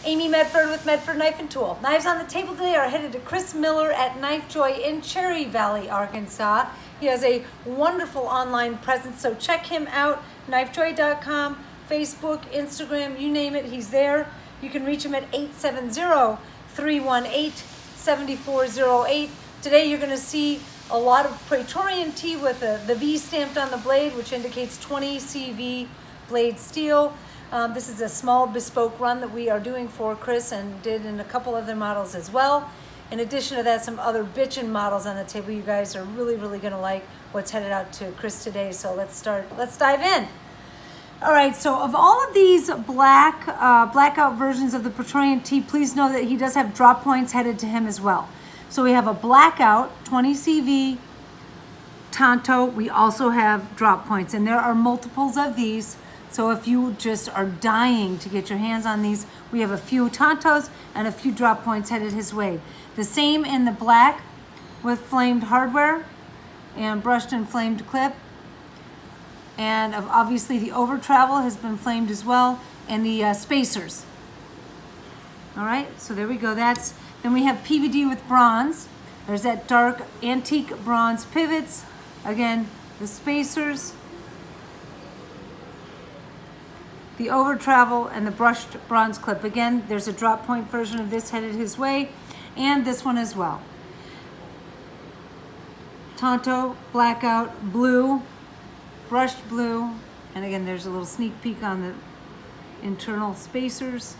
Amy Medford with Medford Knife and Tool. Knives on the table today are headed to Chris Miller at Knife Joy in Cherry Valley, Arkansas. He has a wonderful online presence, so check him out, knifejoy.com, Facebook, Instagram, you name it, he's there. You can reach him at 870-318-7408. Today you're going to see a lot of Praetorian T with the V stamped on the blade, which indicates 20 CV blade steel. This is a small bespoke run that we are doing for Chris and did in a couple other models as well. In addition to that, some other bitchin' models on the table. You guys are really going to like what's headed out to Chris today. So let's dive in. All right, so of all of these blackout versions of the Praetorian T, please know that he does have drop points headed to him as well. So we have a blackout 20 CV Tonto. We also have drop points, and there are multiples of these. So if you just are dying to get your hands on these, we have a few Tontos and a few drop points headed his way. The same in the black with flamed hardware and brushed and flamed clip. And obviously the over travel has been flamed as well, and the spacers. All right, so there we go. Then we have PVD with bronze. There's that dark antique bronze pivots. Again, the spacers, the over travel, and the brushed bronze clip. Again, there's a drop point version of this headed his way, and this one as well. Tonto, blackout, blue, brushed blue, and again, there's a little sneak peek on the internal spacers.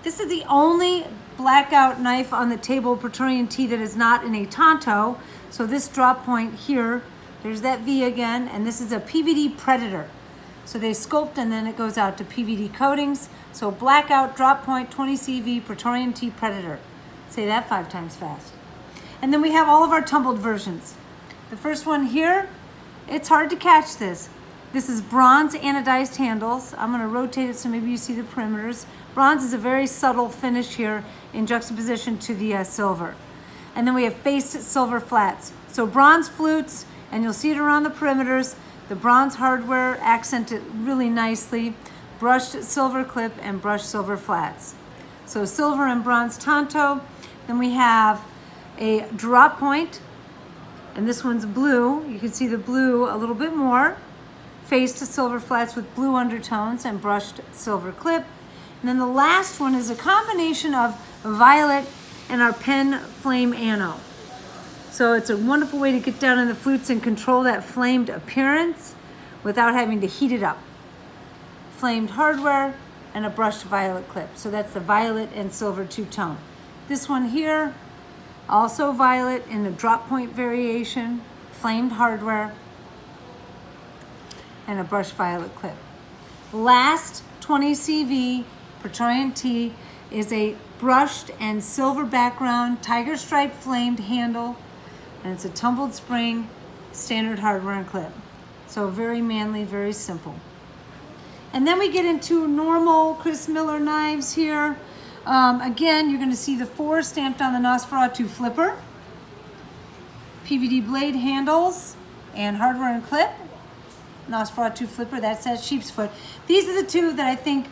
This is the only blackout knife on the table, Praetorian T, that is not in a Tonto. So this drop point here, there's that V again, and this is a PVD Predator. So they sculpt and then it goes out to PVD coatings. So blackout, drop point, 20 CV, Praetorian T Predator. Say that 5 times fast. And then we have all of our tumbled versions. The first one here, it's hard to catch this. This is bronze anodized handles. I'm gonna rotate it so maybe you see the perimeters. Bronze is a very subtle finish here in juxtaposition to the silver. And then we have faced silver flats. So bronze flutes, and you'll see it around the perimeters. The bronze hardware accented really nicely. Brushed silver clip and brushed silver flats. So silver and bronze Tonto. Then we have a drop point, and this one's blue. You can see the blue a little bit more. Faced silver flats with blue undertones and brushed silver clip. And then the last one is a combination of violet and our pen flame anno. So it's a wonderful way to get down in the flutes and control that flamed appearance without having to heat it up. Flamed hardware and a brushed violet clip. So that's the violet and silver two-tone. This one here, also violet in a drop point variation, flamed hardware, and a brushed violet clip. Last 20 CV Praetorian T is a brushed and silver background, tiger stripe flamed handle, and it's a tumbled spring, standard hardware and clip. So very manly, very simple. And then we get into normal Chris Miller knives here. Again, you're gonna see the 4 stamped on the Nosferatu flipper, PVD blade handles, and hardware and clip. Nosferatu flipper, that's that sheep's foot. These are the 2 that I think,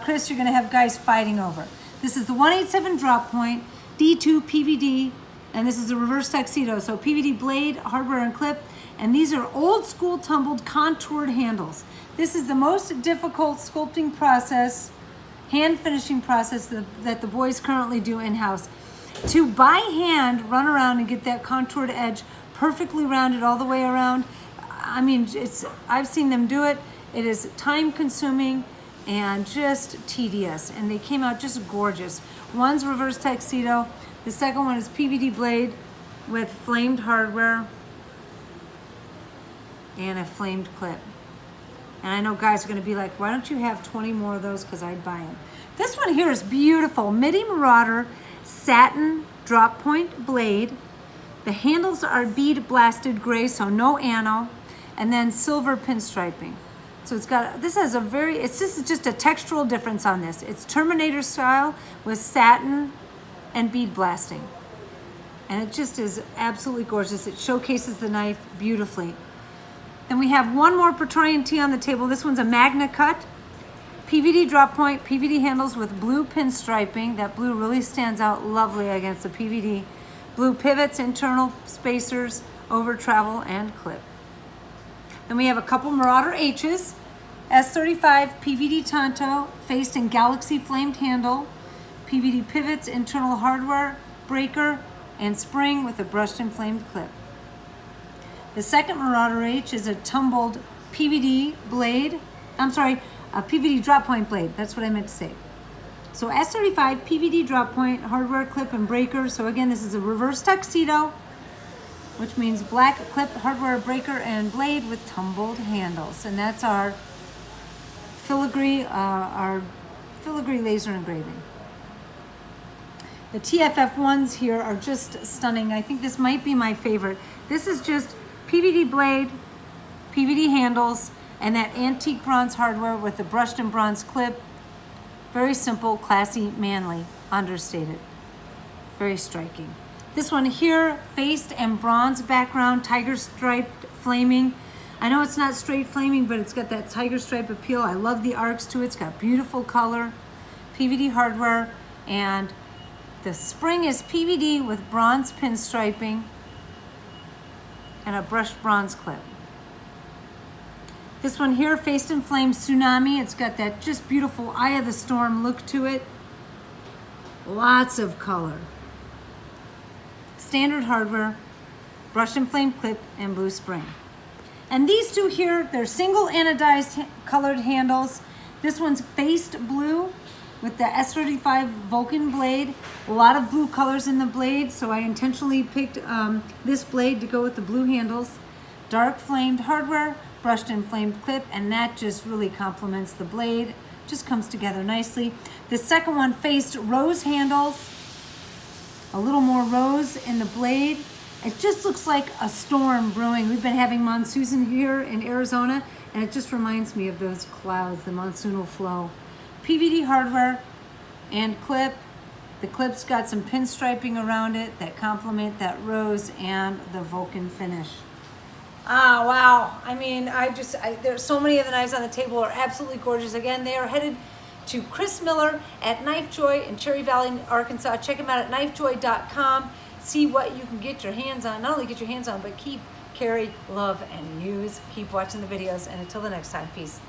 Chris, you're gonna have guys fighting over. This is the 187 drop point, D2 PVD, and this is a reverse tuxedo. So PVD blade, hardware and clip, and these are old school tumbled contoured handles. This is the most difficult sculpting process, hand finishing process that the boys currently do in-house. To by hand run around and get that contoured edge perfectly rounded all the way around, I mean, I've seen them do it. It is time consuming and just tedious, and they came out just gorgeous. One's reverse tuxedo. The second one is PVD blade with flamed hardware and a flamed clip. And I know guys are gonna be like, why don't you have 20 more of those, because I'd buy them. This one here is beautiful. Midi Marauder satin drop point blade. The handles are bead blasted gray, so no anno, and then silver pinstriping. So it's got, this has a very, it's just a textural difference on this. It's Terminator style with satin and bead blasting. And it just is absolutely gorgeous. It showcases the knife beautifully. Then we have one more Praetorian T on the table. This one's a Magna Cut, PVD drop point, PVD handles with blue pinstriping. That blue really stands out lovely against the PVD. Blue pivots, internal spacers, over travel, and clip. Then we have a couple Marauder H's. S35 PVD Tonto, faced in Galaxy flamed handle. PVD pivots, internal hardware, breaker, and spring with a brushed and flamed clip. The second Marauder H is a tumbled PVD blade. A PVD drop point blade. That's what I meant to say. So S35 PVD drop point, hardware, clip, and breaker. So again, this is a reverse tuxedo, which means black clip, hardware, breaker, and blade with tumbled handles. And that's our filigree laser engraving. The TFF ones here are just stunning. I think this might be my favorite. This is just PVD blade, PVD handles, and that antique bronze hardware with the brushed and bronze clip. Very simple, classy, manly, understated. Very striking. This one here, faced and bronze background, tiger striped flaming. I know it's not straight flaming, but it's got that tiger stripe appeal. I love the arcs to it. It's got beautiful color, PVD hardware, and the spring is PVD with bronze pinstriping and a brushed bronze clip. This one here, faced in flame tsunami. It's got that just beautiful eye of the storm look to it. Lots of color. Standard hardware, brushed and flame clip, and blue spring. And these two here, they're single anodized colored handles. This one's faced blue with the S35 Vulcan blade. A lot of blue colors in the blade, so I intentionally picked this blade to go with the blue handles. Dark flamed hardware, brushed and flamed clip, and that just really complements the blade. Just comes together nicely. The second one faced rose handles, a little more rose in the blade. It just looks like a storm brewing. We've been having monsoons here in Arizona, and it just reminds me of those clouds, the monsoonal flow. PVD hardware and clip. The clip's got some pinstriping around it that complement that rose and the Vulcan finish. Ah, wow. I mean, there's so many of the knives on the table are absolutely gorgeous. Again, they are headed to Chris Miller at Knife Joy in Cherry Valley, Arkansas. Check him out at knifejoy.com. See what you can get your hands on. Not only get your hands on, but keep, carry, love, and use. Keep watching the videos, and until the next time, peace.